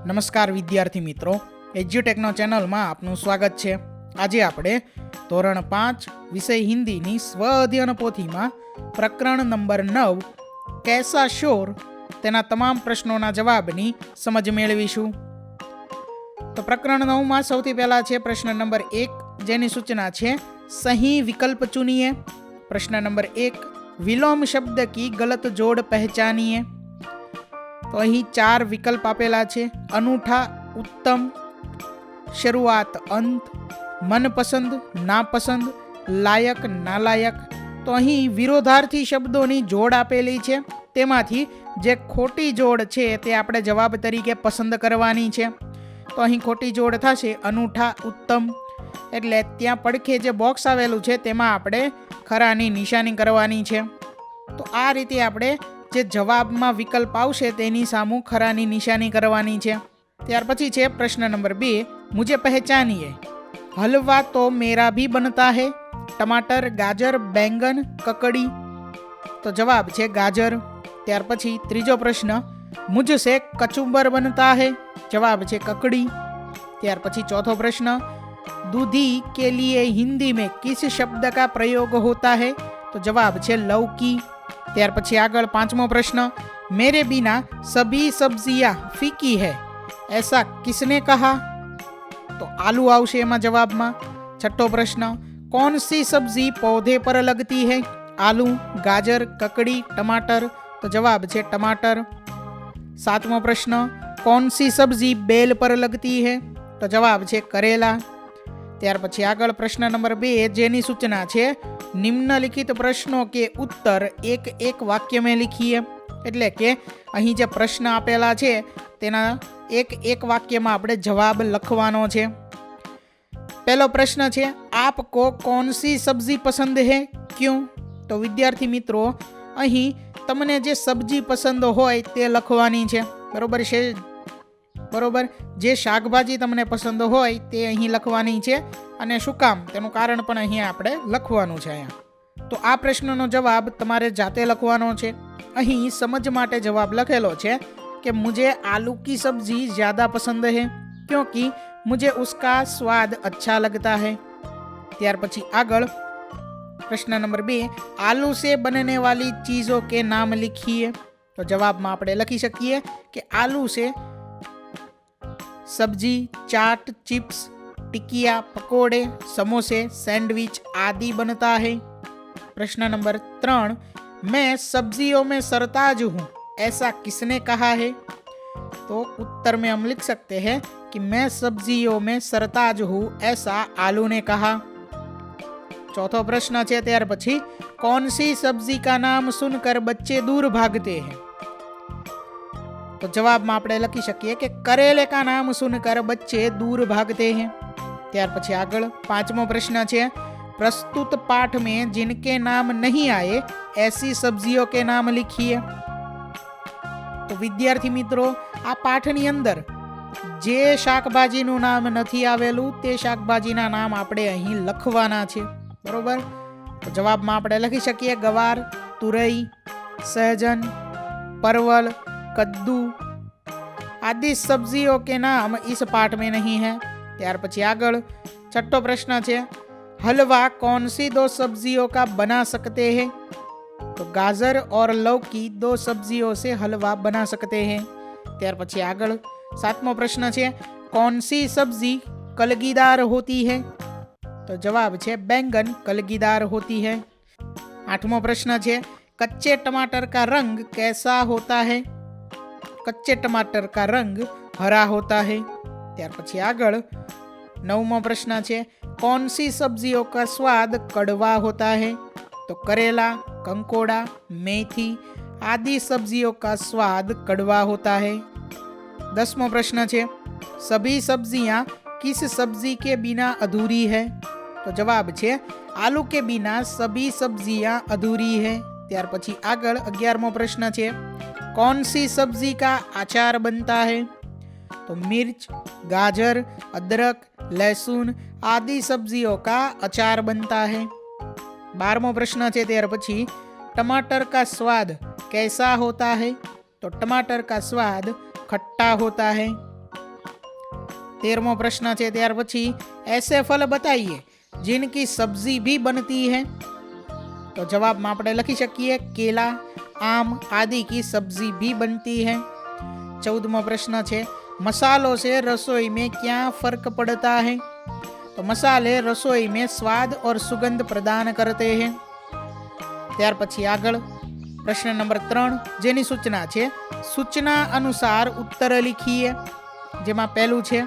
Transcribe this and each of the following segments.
નમસ્કાર વિદ્યાર્થી મિત્રો, એજ્યુટેકનો ચેનલમાં આપનું સ્વાગત છે। આજે આપણે ધોરણ 5 વિષય હિન્દીની સ્વ અધ્યયન પોથીમાં પ્રકરણ નંબર 9 કૈસા શોર તેના તમામ પ્રશ્નોના જવાબની સમજ મેળવીશું। તો પ્રકરણ 9માં સૌથી પહેલા છે પ્રશ્ન નંબર 1, જેની સૂચના છે સહી વિકલ્પ ચુનિए। પ્રશ્ન નંબર 1, વિલોમ શબ્દ કી ગલત જોડ પહેચાनिए। તો અહીં 4 વિકલ્પ આપેલા છે, અનૂઠા, ઉત્તમ, શરૂઆત, અંત, મનપસંદ, નાપસંદ, લાયક, નાલાયક। તો અહીં વિરોધાર્થી શબ્દોની જોડ આપેલી છે, તેમાંથી જે ખોટી જોડ છે તે આપણે જવાબ તરીકે પસંદ કરવાની છે। તો અહીં ખોટી જોડ થશે અનૂઠા, ઉત્તમ, એટલે ત્યાં પડખે જે બોક્સ આવેલું છે તેમાં આપણે ખરાની નિશાની કરવાની છે। તો આ રીતે આપણે જે જવાબમાં વિકલ્પ આવશે તેની સામું ખરાની નિશાની કરવાની છે। ત્યાર પછી છે પ્રશ્ન નંબર 2, મુझे पहचानिए। हलवा तो मेरा भी बनता है, टमाटर, गाजर, बैंगन, ककड़ी। तो जवाब છે गाजर। ત્યાર પછી ત્રીજો પ્રશ્ન, मुझसे कचुम्बर बनता है। जवाब છે ककड़ी। ત્યાર પછી ચોથો પ્રશ્ન, दूधी के लिए हिंदी में किस शब्द का प्रयोग होता है। तो जवाब છે लौकी। ત્યાર પછી આગળ પાંચમો પ્રશ્ન, मेरे बिना सभी सब्जियां फीकी है, ऐसा किसने कहा। तो आलू आवशे एमां जवाबमां। छठो प्रश्न, कौन सी सब्जी पौधे पर लगती है। आलू, गाजर, ककड़ी, टमाटर। तो जवाब છે टमाटर। सातमो प्रश्न, कौन सी सब्जी बेल पर लगती है। तो जवाब છે करेला। ત્યાર પછી આગળ પ્રશ્ન નંબર 2, જેની સૂચના છે નિમ્નલિખિત પ્રશ્નો કે ઉત્તર એક એક વાક્ય में लिखिए। એટલે કે અહીં જે પ્રશ્ન આપેલા છે તેના એક એક વાક્યમાં આપણે જવાબ લખવાનો છે। પહેલો પ્રશ્ન છે, आपको कौन सी सब्जी पसंद है, क्यों। તો વિદ્યાર્થી મિત્રો, અહીં તમને જે સબ્જી પસંદ હોય તે લખવાની છે, બરોબર છે। બરોબર, જે શાકભાજી તમને પસંદ હોય તે અહીં લખવાની છે, અને શું કામ તેનું કારણ પણ અહીં આપણે લખવાનું છે અહીંયા। તો આ પ્રશ્નનો જવાબ તમારે જાતે લખવાનો છે। અહીં સમજ માટે જવાબ લખેલો છે कि मुझे आलू की सब्जी ज़्यादा पसंद है क्योंकि मुझे उसका स्वाद अच्छा लगता है। ત્યાર પછી આગળ પ્રશ્ન નંબર 2, आलू से बनने वाली चीज़ों के नाम लिखिए। तो જવાબમાં આપણે લખી શકીએ કે आलू से सब्जी, चाट, चिप्स, टिकिया, पकोड़े, समोसे, सैंडविच आदि बनता है। प्रश्न नंबर 3, मैं सब्जियों में सरताज हूँ, ऐसा किसने कहा है। तो उत्तर में हम लिख सकते हैं कि मैं सब्जियों में सरताज हूँ, ऐसा आलू ने कहा। चौथो प्रश्न है त्यार पछी, कौन सी सब्जी का नाम सुनकर बच्चे दूर भागते हैं। तो जवाब में आपणे लखी सकीए कि करेले का नाम सुनकर बच्चे दूर भागते हैं। त्यार पछी आगळ पांचमो प्रश्न है, प्रस्तुत पाठ में जिनके नाम नहीं आए ऐसी सब्जियों के नाम लिखिए। तो विद्यार्थी मित्रों, आ पाठनी अंदर जे शाकभाजीનું નામ નથી આવેલું તે શાકભાજીના નામ આપણે અહીં લખવાના છે, બરોબર। તો જવાબમાં આપણે લખી શકીએ ગવાર, तुरई, सहजन, परवल, कद्दू आदि सब्जियों के नाम इस पाठ में नहीं है। त्यार पछी आगळ छठो प्रश्न है, हलवा कौन सी 2 सब्जियों का बना सकते हैं। तो गाजर और लौकी 2 सब्जियों से हलवा बना सकते हैं। त्यार पछी आगळ सातमो प्रश्न है, कौन सी सब्जी कलगीदार होती है। तो जवाब है बैंगन कलगीदार होती है। आठमो प्रश्न है, कच्चे टमाटर का रंग कैसा होता है। कच्चे टमाटर का रंग हरा होता है। त्यार पछी आगळ नवमो प्रश्न है, कौन सी सब्जियों का स्वाद कड़वा होता है। तो करेला, कंकोड़ा, मेथी आदि सब्जियों का स्वाद कड़वा होता है। 10वां प्रश्न है, सभी सब्जियां किस सब्जी के बिना अधूरी है। तो जवाब है आलू के बिना सभी सब्जियां अधूरी है। त्यार पछी आगळ 11मो प्रश्न है, कौन सी सब्जी का अचार बनता है। तो मिर्च, गाजर, अदरक, लहसुन आदि सब्जियों का अचार बनता है। 12मो प्रश्न है, त्यार पछी टमाटर का स्वाद कैसा होता है। तो टमाटर का स्वाद खट्टा होता है। 13મો પ્રશ્ન છે ત્યાર પછી ऐसे फल बताइए जिनकी सब्जी भी बनती है। तो जवाब में આપણે લખી શકીએ केला, आम आदि की सब्जी भी बनती है। 14मो प्रश्न है मसालों से रसोई में क्या फर्क पड़ता है। तो मसाले रसोई में स्वाद और सुगंध प्रदान करते हैं। ત્યાર પછી આગળ प्रश्न नंबर 3 જેની સૂચના છે સૂચના અનુસાર ઉત્તર लिखिए। જેમાં પહેલું છે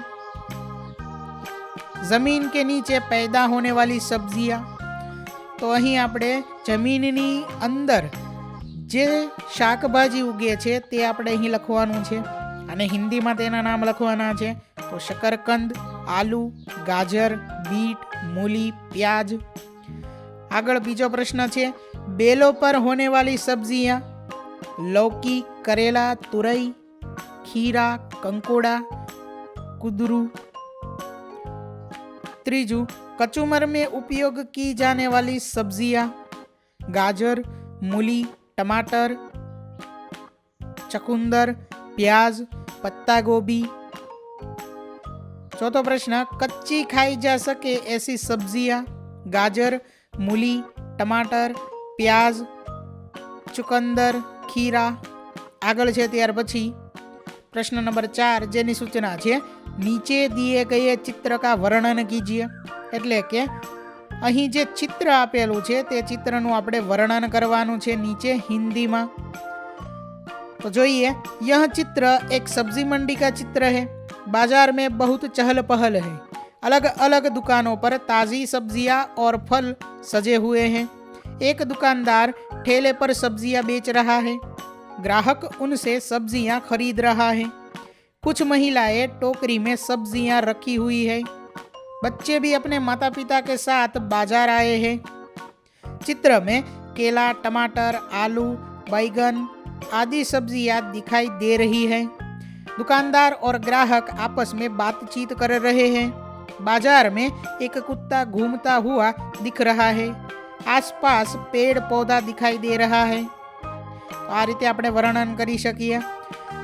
जमीन के नीचे पैदा होने वाली सब्जियां। तो અહીં આપણે જમીનની અંદર જે શાકભાજી ઉગે છે તે આપણે અહીં લખવાનું છે અને હિન્દીમાં તેના નામ લખવાના છે। તો शकरकंद, आलू, गाजर, बीट, मूली, प्याज। આગળ બીજો પ્રશ્ન છે बेलों पर होने वाली सब्जियां लौकी, करेला, तुरई, खीरा, कंकोड़ा, कुदरू। तीजू कचूमर में उपयोग की जाने वाली सब्जियां गाजर, मूली, टमाटर, चकुंदर, प्याज, पत्ता गोभी। चौथो प्रश्न कच्ची खाई जा सके ऐसी सब्जियां गाजर, मूली, टमाटर, प्याज, चुकंदर, खीरा। आगळ छे त्यार पछी प्रश्न नंबर 4 जेनी सूचना छे नीचे दिए गए चित्र का वर्णन कीजिए। એટલે કે અહીં જે ચિત્ર આપેલું છે તે ચિત્રનું આપણે વર્ણન કરવાનું છે નીચે હિન્દીમાં। तो જોઈએ यह चित्र एक सब्जी मंडी का चित्र है। बाजार में बहुत चहल पहल है। अलग अलग दुकानों पर ताज़ी सब्जियां और फल सजे हुए हैं। एक दुकानदार ठेले पर सब्जियां बेच रहा है। ग्राहक उनसे सब्जियां खरीद रहा है। कुछ महिलाएं टोकरी में सब्जियां रखी हुई है। बच्चे भी अपने माता पिता के साथ बाजार आए हैं। चित्र में केला, टमाटर, आलू, बैगन आदि सब्जियां दिखाई दे रही है। दुकानदार और ग्राहक आपस में बातचीत कर रहे हैं। बाजार में एक कुत्ता घूमता हुआ दिख रहा है। आसपास पेड़ पौधा दिखाई दे रहा है। तो आ रीते આપણે વર્ણન કરી શકીએ।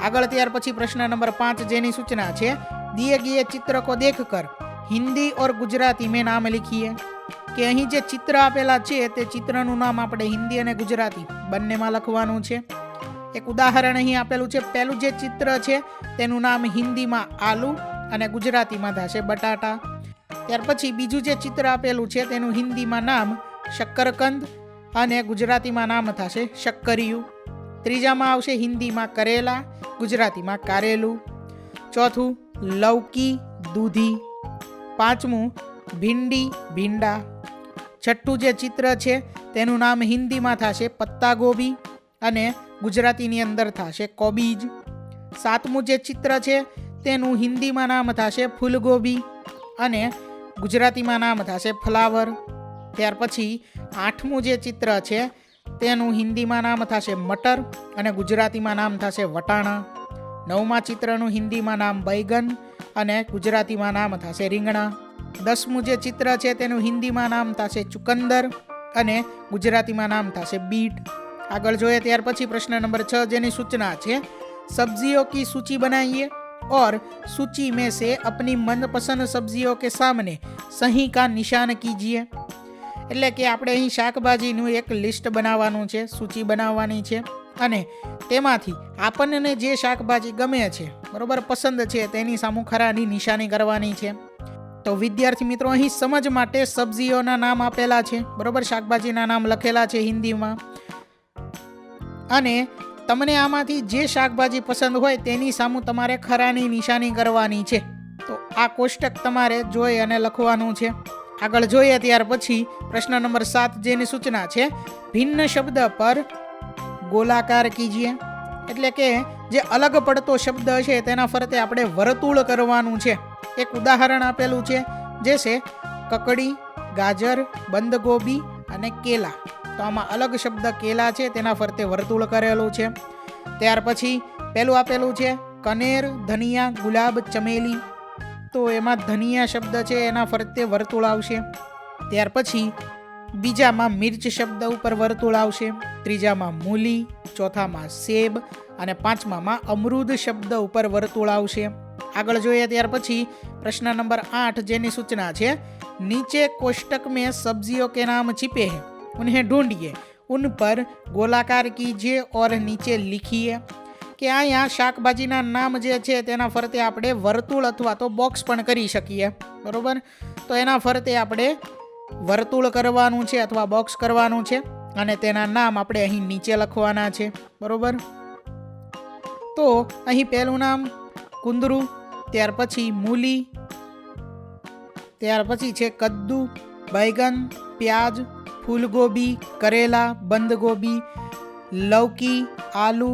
આગળ ત્યાર પછી પ્રશ્ન નંબર 5 જેની સૂચના છે दिए गए चित्र को देखकर हिंदी और गुजराती में नाम लिखिए। કે અહીં જે ચિત્ર આપેલા છે તે ચિત્રનું નામ આપણે હિન્દી અને ગુજરાતી બંનેમાં લખવાનું છે। એક ઉદાહરણ અહીં આપેલું છે। પહેલું જે ચિત્ર છે તેનું નામ હિન્દીમાં આલુ અને ગુજરાતીમાં થશે બટાટા। ત્યાર પછી બીજું જે ચિત્ર આપેલું છે તેનું હિન્દીમાં નામ शकरकंद અને ગુજરાતીમાં નામ થશે શક્કરિયું। ત્રીજામાં આવશે હિન્દીમાં કરેલા, ગુજરાતીમાં કારેલું। ચોથું લૌકી, દૂધી। પાંચમું ભીંડી, ભીંડા। છઠ્ઠું જે ચિત્ર છે તેનું નામ હિન્દીમાં થશે પત્તા ગોબી અને ગુજરાતીની અંદર થશે કોબીજ। સાતમું જે ચિત્ર છે તેનું હિન્દીમાં નામ થશે ફૂલગોબી અને ગુજરાતીમાં નામ થશે ફ્લાવર। ત્યાર પછી આઠમું જે ચિત્ર છે તેનું હિન્દીમાં નામ થશે મટર અને ગુજરાતીમાં નામ થશે વટાણા। નવમા ચિત્રનું હિન્દીમાં નામ बैगन અને ગુજરાતીમાં નામ થશે રીંગણા। 10મું જે ચિત્ર છે તેનું હિન્દીમાં નામ થશે ચુકંદર અને ગુજરાતીમાં નામ થશે બીટ। આગળ જોઈએ ત્યાર પછી પ્રશ્ન નંબર 6 જેની સૂચના છે सब्जियों की सूची बनाइए और सूची में से अपनी मनपसंद सब्जियों के सामने सही का निशान कीजिए। એટલે કે આપણે અહીં શાકભાજીનું એક લિસ્ટ બનાવવાનું છે, સૂચિ બનાવવાની છે અને તેમાંથી આપણને જે શાકભાજી ગમે છે, બરોબર, પસંદ છે તેની સામું ખરાની નિશાની કરવાની છે। તો વિદ્યાર્થી મિત્રો અહીં સમજ માટે સબ્જીઓના નામ આપેલા છે, બરોબર, શાકભાજીના નામ લખેલા છે હિન્દીમાં અને તમને આમાંથી જે શાકભાજી પસંદ હોય તેની સામું તમારે ખરાની નિશાની કરવાની છે। તો આ કોષ્ટક તમારે જોઈ અને લખવાનું છે। આગળ જોઈએ ત્યાર પછી પ્રશ્ન નંબર 7 જેની સૂચના છે ભિન્ન શબ્દ પર ગોલાકાર કીજીએ। એટલે કે જે અલગ પડતો શબ્દ છે તેના ફરતે આપણે વર્તુળ કરવાનું છે। એક ઉદાહરણ આપેલું છે જે છે કકડી, ગાજર, બંધગોબી અને કેલા। તો આમાં અલગ શબ્દ કેલા છે તેના ફરતે વર્તુળ કરેલું છે। ત્યાર પછી પહેલું આપેલું છે કનેર, ધનિયા, ગુલાબ, ચમેલી। તો એમાં ધનિયા શબ્દ છે એના ફરતે વર્તુળ આવશે। ત્યાર પછી બીજામાં મિર્ચ શબ્દ ઉપર વર્તુળ આવશે। ત્રીજામાં મૂલી, ચોથામાં સેબ અને પાંચમામાં અમરૂદ શબ્દ ઉપર વર્તુળ આવશે। આગળ જોઈએ ત્યાર પછી પ્રશ્ન નંબર 8 જેની સૂચના છે નીચે कोष्टक में सब्जियों के नाम छिपे हैं उन्हें ढूंढिए उन पर गोलाकार कीजिए और नीचे लिखिए કે અહીંયા શાકભાજીના નામ જે છે તેના ફરતે આપણે વર્તુળ અથવા તો બોક્સ પણ કરી શકીએ, બરોબર. તો એના ફરતે આપણે વર્તુળ કરવાનું છે અથવા બોક્સ કરવાનું છે અને તેના નામ આપણે અહીં નીચે લખવાના છે, બરોબર. તો અહીં પહેલું નામ કુંદરું, ત્યાર પછી મૂલી, ત્યાર પછી છે કદ્દુ, बैगन, प्याज, फूलगोभी, करेला, बंद गोभी, लौकी, आलू,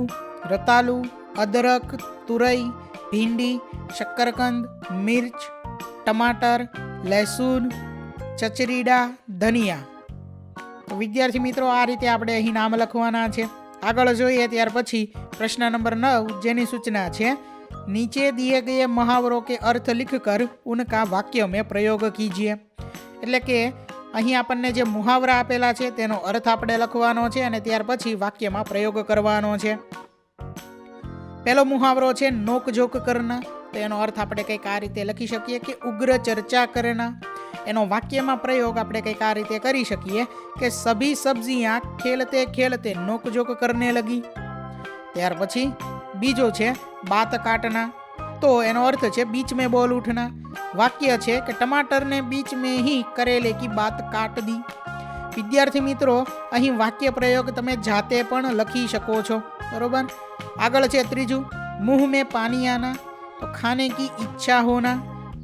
रतालू, अदरक, तुरई, भिंडी, शक्करकंद, मिर्च, टमाटर, लहसुन, चचरीडा, धनिया. तो विद्यार्थी मित्रों आ रीते આપણે અહીં નામ લખવાના છે. આગળ જોઈએ ત્યાર પછી પ્રશ્ન નંબર 9 જેની સૂચના છે नीचे दिए गए मुहावरों के अर्थ लिखकर उनका वाक्य में प्रयोग कीजिए. એટલે કે અહીં આપણને જે મુહાવરા આપેલા છે તેનો અર્થ આપણે લખવાનો છે અને ત્યાર પછી વાક્યમાં પ્રયોગ કરવાનો છે. પહેલો મુહાવરો છે નોકઝોક કરના. તો એનો અર્થ આપણે કંઈક આ રીતે લખી શકીએ કે ઉગ્ર ચર્ચા કરના. એનો વાક્યમાં પ્રયોગ આપણે કંઈક આ રીતે કરી શકીએ કે સભી સબ્जियां ખેલતે ખેલતે નોકઝોક કરને લગી. ત્યાર પછી બીજો છે बात काटना. तो एनो अर्थ है बीच में बोल उठना. वाक्य है कि टमाटर ने बीच में ही करेले की बात काट दी. विद्यार्थी मित्रों अहीं वाक्य प्रयोग तमे जाते पण लखी शको छो, बरोबर. आगळ छे त्रीजू मुंह में पानी आना. तो खाने की इच्छा होना.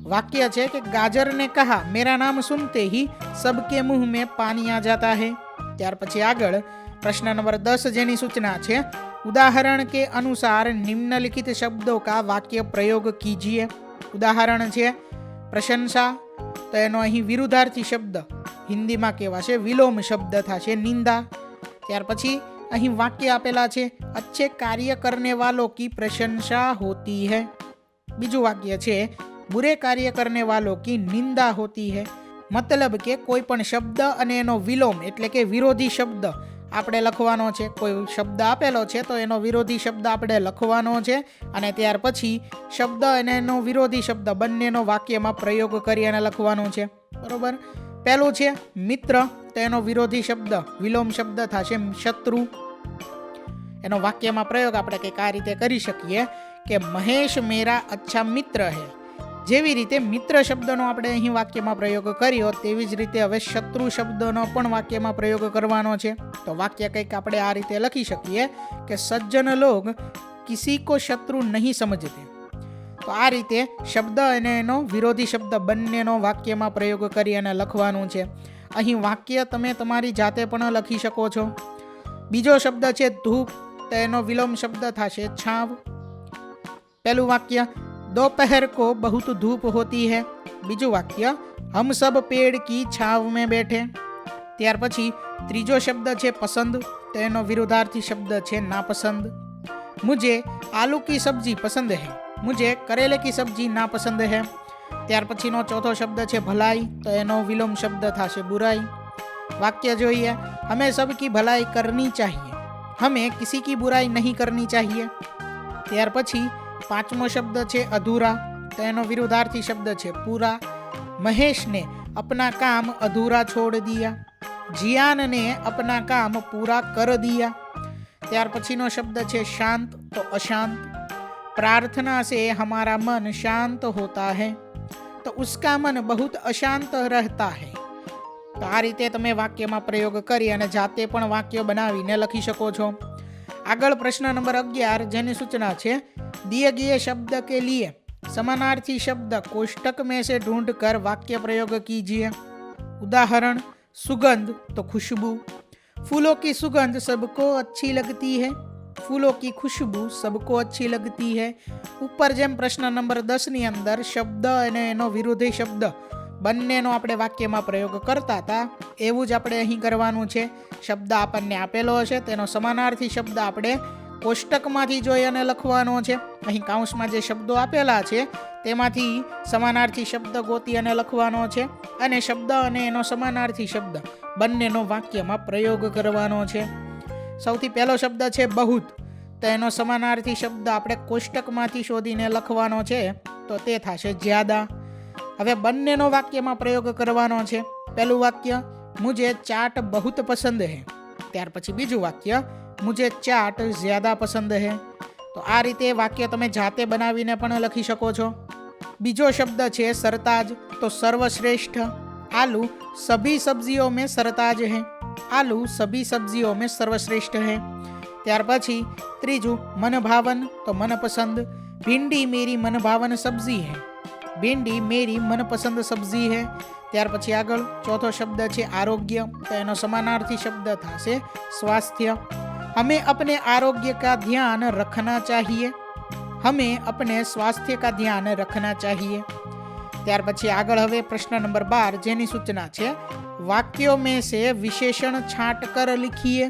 वाक्य है कि गाजर ने कहा मेरा नाम सुनते ही सबके मुंह में पानी आ जाता है. त्यार पछी आगळ प्रश्न नंबर 10 जेनी सूचना है उदाहरण के अनुसार निम्नलिखित शब्दों का वाक्य प्रयोग कीजिए. उदाहरण है प्रशंसा. तो एनो अहीं विरुद्धार्थी शब्द हिंदी में कहेवाशे विलोम शब्द थशे निंदा. त्यार पछी अहीं वाक्य आपेला छे अच्छे कार्य करने वालों की प्रशंसा होती है. बीजू वाक्य छे बुरे कार्य करने वालों की निंदा होती है. मतलब के कोई पण शब्द अने एनो विलोम एटले के विरोधी शब्द આપણે લખવાનો છે. કોઈ શબ્દ આપેલો છે તો એનો વિરોધી શબ્દ આપણે લખવાનો છે અને ત્યાર પછી શબ્દ અને એનો વિરોધી શબ્દ બંનેનો વાક્યમાં પ્રયોગ કરી અને લખવાનો છે, બરોબર. પહેલું છે મિત્ર. તો એનો વિરોધી શબ્દ વિલોમ શબ્દ થશે શત્રુ. એનો વાક્યમાં પ્રયોગ આપણે કંઈક આ રીતે કરી શકીએ કે મહેશ મેરા અચ્છા મિત્ર હૈ. જેવી રીતે મિત્ર શબ્દનો આપણે અહીં વાક્યમાં પ્રયોગ કર્યો તેવી જ રીતે હવે શત્રુ શબ્દનો પણ વાક્યમાં પ્રયોગ કરવાનો છે. તો વાક્ય કંઈક આપણે આ રીતે લખી શકીએ કે સજ્જન લોગ કિસી કો શત્રુ નહીં સમજતે. તો આ રીતે શબ્દ અને એનો વિરોધી શબ્દ બંનેનો વાક્યમાં પ્રયોગ કરી અને લખવાનું છે. અહીં વાક્ય તમે તમારી જાતે પણ લખી શકો છો. બીજો શબ્દ છે ધૂપ. તો એનો વિલોમ શબ્દ થશે છાવ. પહેલું વાક્ય दोपहर को बहुत धूप होती है. बीजू वाक्य हम सब पेड़ की छाव में बैठे. त्यार पछी त्रीजो शब्द छे पसंद. तो एनो विरुद्धार्थी शब्द छे नापसंद. मुझे आलू की सब्जी पसंद है. मुझे करेले की सब्जी नापसंद है. त्यार पछीनो चौथो शब्द छे भलाई. तो एनो विलोम शब्द थाशे बुराई. वाक्य जोईए हमें सबकी भलाई करनी चाहिए. हमें किसी की बुराई नहीं करनी चाहिए. त्यार पछी पांचमो शब्द है अधूरा. तो एनो विरुद्धार्थी शब्द है पूरा. महेश ने अपना काम अधूरा छोड़ दिया. जियान ने अपना काम पूरा कर दिया. त्यार पछीनो शब्द है शांत. तो अशांत. प्रार्थना से हमारा मन शांत होता है. तो उसका मन बहुत अशांत रहता है. तो आ रीते तमे वाक्यमां प्रयोग करी अने जाते पण वाक्य बनावीने लखी शको छो. आगळ प्रश्न नंबर 11 जेनी सूचना है दिए गए शब्द के लिए समानार्थी शब्द कोष्टक में से ढूंढकर वाक्य प्रयोग कीजिए. उदाहरण सुगंध. तो खुशबू. फूलों की सुगंध सबको अच्छी लगती है. फूलों की खुशबू सबको अच्छी लगती है. ऊपर जेम प्रश्न नंबर 10 नी अंदर शब्द अने एनो विरोधी शब्द બંનેનો આપણે વાક્યમાં પ્રયોગ કરતા હતા એવું જ આપણે અહીં કરવાનું છે. શબ્દ આપણને આપેલો હશે તેનો સમાનાર્થી શબ્દ આપણે કોષ્ટકમાંથી જોઈ અને લખવાનો છે. અહીં કાઉન્સમાં જે શબ્દો આપેલા છે તેમાંથી સમાનાર્થી શબ્દ ગોતી અને લખવાનો છે અને શબ્દ અને એનો સમાનાર્થી શબ્દ બંનેનો વાક્યમાં પ્રયોગ કરવાનો છે. સૌથી પહેલો શબ્દ છે બહુત. તો એનો સમાનાર્થી શબ્દ આપણે કોષ્ટકમાંથી શોધીને લખવાનો છે. તો તે થશે જ્યાદા. હવે બંનેનો વાક્યમાં પ્રયોગ કરવાનો છે. પહેલું વાક્ય મુझे ચાટ બહુત પસંદ હૈ, ત્યાર પછી બીજું વાક્ય મુझे ચાટ જ્યાદા પસંદ હૈ. તો આ રીતે વાક્ય તમે જાતે બનાવીને પણ લખી શકો છો. બીજો શબ્દ છે સરતાજ, તો સર્વશ્રેષ્ઠ. આલू સભી સબ્જીઓ મેં સરતાજ હૈ, આलू સભી સબ્જીઓ મેં સર્વશ્રેષ્ઠ હૈ. ત્યાર પછી ત્રીજું મનભાવન, તો મનપસંદ. ભીંડી મેરી મનભાવન સબ્જી હૈ, ભીંડી મેરી મનપસંદ સબ્જી હૈ. ત્યાર પછી આગળ ચોથો શબ્દ છે આરોગ્ય, તો એનો સમાનાર્થી શબ્દ થશે સ્વાસ્થ્ય. हमें अपने आरोग्य का ध्यान रखना चाहिए, हमें अपने स्वास्थ्य का ध्यान रखना चाहिए. ત્યાર પછી આગળ હવે પ્રશ્ન નંબર 12 જેની સૂચના છે વાક્યો में से विशेषण छांट कर लिखिए.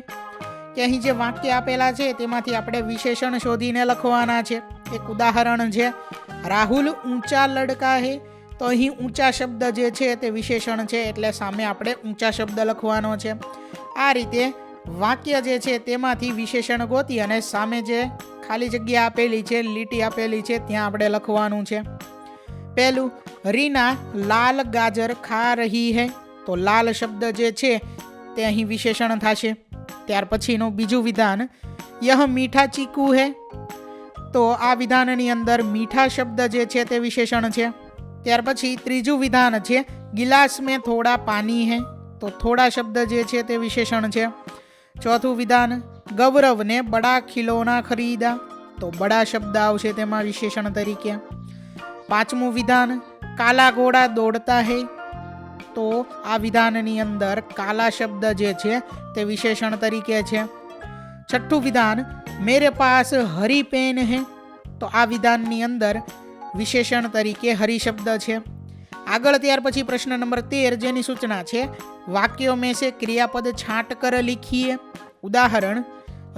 કે અહીં જે વાક્ય આપેલા છે તેમાંથી આપણે વિશેષણ શોધીને લખવાના છે. એક ઉદાહરણ છે રાહુલ ઊંચા લડકા હે, તો અહીં ઊંચા શબ્દ જે છે તે વિશેષણ છે એટલે સામે આપણે ઊંચા શબ્દ લખવાનો છે. આ રીતે વાક્ય જે છે તેમાંથી વિશેષણ ગોતી અને સામે જે ખાલી જગ્યા આપેલી છે, લીટી આપેલી છે, ત્યાં આપણે લખવાનું છે. પહેલું રીના લાલ ગાજર ખા રહી હૈ, તો લાલ શબ્દ જે છે તે અહીં વિશેષણ થશે. ત્યાર પછીનું બીજું વિધાન યહ મીઠા ચીકુ હૈ, તો આ વિધાનની અંદર મીઠા શબ્દ જે છે તે વિશેષણ છે. ત્યાર પછી ત્રીજું વિધાન છે ગિલાસ મેં થોડા પાણી હૈ, તો થોડા શબ્દ જે છે તે વિશેષણ છે. ચોથું વિધાન ગૌરવને બડા ખિલોના ખરીદા, તો બડા શબ્દ આવશે તેમાં વિશેષણ તરીકે. પાંચમું વિધાન કાલા ઘોડા દોડતા હૈ, તો આ વિધાનની અંદર કાલા શબ્દ જે છે તે વિશેષણ તરીકે છે. છઠ્ઠું વિધાન મેરે પાસ હરી પેન હૈ, તો આ વિધાનની અંદર વિશેષણ તરીકે હરી શબ્દ છે. આગળ ત્યાર પછી પ્રશ્ન નંબર 13 જેની સૂચના છે વાક્યો में से क्रियापद छांट कर लिखिए. ઉદાહરણ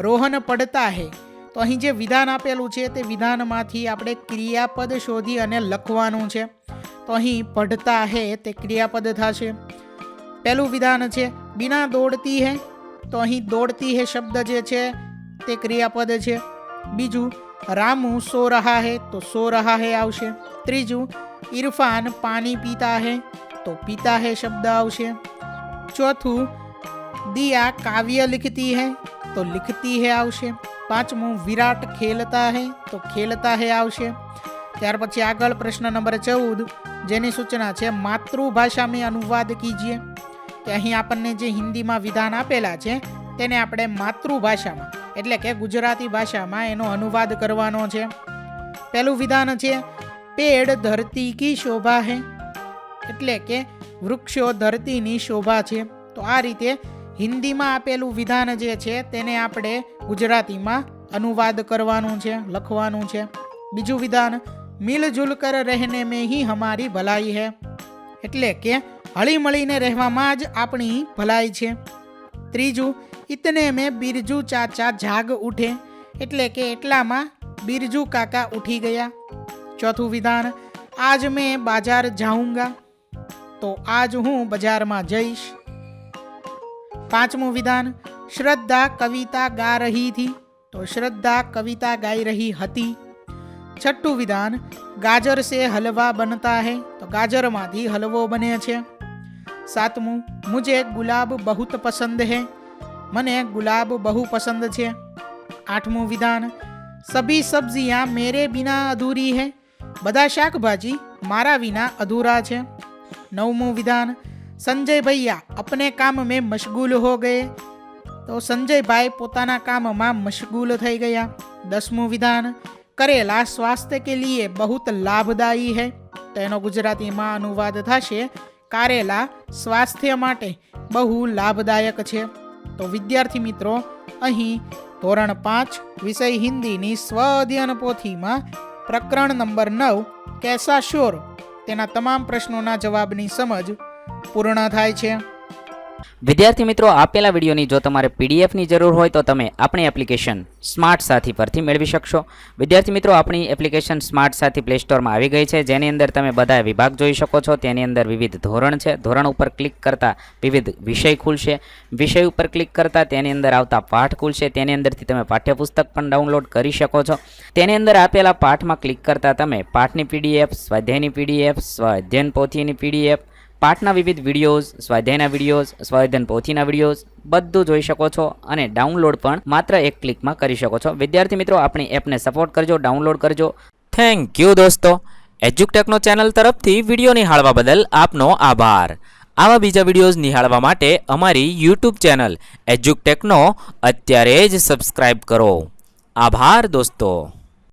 રોહન પડતા હૈ, તો અહીં જે વિધાન આપેલું છે તે વિધાનમાંથી આપણે ક્રિયાપદ શોધી અને લખવાનું છે. તો અહીં પડતા હૈ તે ક્રિયાપદ થશે. પહેલું વિધાન છે બિના દોડતી હૈ, તો અહીં દોડતી હૈ શબ્દ જે છે તે ક્રિયાપદ છે. બીજું રામુ સો રહા હૈ, તો સો રહા હૈ આવશે. ત્રીજું इरफान पानी पीता है, तो पीता है शब्द आवશે. ચોથું દિયા કાવ્ય लिखती है, तो लिखती है આવશે. પાંચમું વિરાટ ખેલતા है, तो खेलता है આવશે. ત્યાર પછી આગળ પ્રશ્ન નંબર 14 જેની સૂચના છે માતૃભાષા में अनुवाद कीजिए. કે અહીં આપણને જે હિન્દીમાં વિધાન આપેલા છે તેને આપણે માતૃભાષામાં એટલે કે ગુજરાતી ભાષામાં એનો અનુવાદ કરવાનો છે. પહેલું વિધાન છે પેડ ધરતી કી શોભા હૈ, એટલે કે વૃક્ષો ધરતીની શોભા છે. તો આ રીતે હિન્દીમાં આપેલું વિધાન જે છે તેને આપણે ગુજરાતીમાં અનુવાદ કરવાનું છે, લખવાનું છે. બીજું વિધાન મિલજુલ કર રહેને મેં હી હમારી ભલાઈ હૈ, એટલે કે હળી મળીને રહેવામાં જ આપણી ભલાઈ છે. ત્રીજું ઇતને મેં બિરજુ ચાચા જાગ ઉઠે, એટલે કે એટલામાં બિરજુ કાકા ઉઠી ગયા. ચોથું વિધાન આજ મેં બાજાર જાઉંગા, તો આજ હું બજારમાં જઈશ. પાંચમું વિધાન શ્રદ્ધા કવિતા ગા રહી थी, તો શ્રદ્ધા કવિતા ગાઈ રહી હતી. છઠ્ઠું વિધાન ગાજર સે હલવા બનતા હૈ, તો ગાજરમાંથી હલવો બને છે. સાતમું મુझे ગુલાબ બહુત પસંદ હૈ, મને ગુલાબ બહુ પસંદ છે. આઠમું વિધાન સભી સબ્જિયાં મેરે બિના અધૂરી હૈ, બધા શાકભાજી મારા વિના અધૂરા છે. નવમું વિધાન સંજય ભૈયા અપને કામ મેં મશગુલ હો ગયે, તો સંજયભાઈ પોતાના કામમાં મશગુલ થઈ ગયા. 10મું વિધાન કરેલા સ્વાસ્થ્ય કે લીએ બહુત લાભદાયી હૈ, તો એનો ગુજરાતીમાં અનુવાદ થશે કારેલા સ્વાસ્થ્ય માટે બહુ લાભદાયક છે. તો વિદ્યાર્થી મિત્રો અહીં ધોરણ 5 વિષય હિન્દીની સ્વ અધ્યયન પોથીમાં પ્રકરણ નંબર 9 कैसा शोर તેના તમામ પ્રશ્નોના જવાબની સમજ પૂર્ણ થાય છે. વિદ્યાર્થી મિત્રો, આપેલા વિડીયોની જો તમારે પીડીએફની જરૂર હોય તો તમે આપણી એપ્લિકેશન સ્માર્ટ સાથી પરથી મેળવી શકશો. વિદ્યાર્થી મિત્રો, આપણી એપ્લિકેશન સ્માર્ટ સાથી પ્લે સ્ટોરમાં આવી ગઈ છે, જેની અંદર તમે બધા વિભાગ જોઈ શકો છો. તેની અંદર વિવિધ ધોરણ છે. ધોરણ ઉપર ક્લિક કરતાં વિવિધ વિષય ખુલશે. વિષય ઉપર ક્લિક કરતાં તેની અંદર આવતા પાઠ ખુલશે. તેની અંદરથી તમે પાઠ્યપુસ્તક પણ ડાઉનલોડ કરી શકો છો. તેની અંદર આપેલા પાઠમાં ક્લિક કરતાં તમે પાઠની પીડીએફ, સ્વાધ્યાયની પીડીએફ, સ્વાધ્યાયન પોથીની પીડીએફ, પાઠના વિવિધ વિડીયોઝ, સ્વાધ્યાયના વિડીયોઝ, સ્વાધ્યાયન પોથીના વિડીયોઝ બધું જોઈ શકો છો અને ડાઉનલોડ પણ માત્ર એક ક્લિકમાં કરી શકો છો. વિદ્યાર્થી મિત્રો, આપણી એપને સપોર્ટ કરજો, ડાઉનલોડ કરજો. થેન્ક યુ દોસ્તો. એજ્યુકટેકનો ચેનલ તરફથી વિડીયો નિહાળવા બદલ આપનો આભાર. આવા બીજા વિડીયોઝ નિહાળવા માટે અમારી યુટ્યુબ ચેનલ એજ્યુકટેકનો અત્યારે જ સબસ્ક્રાઇબ કરો. આભાર દોસ્તો.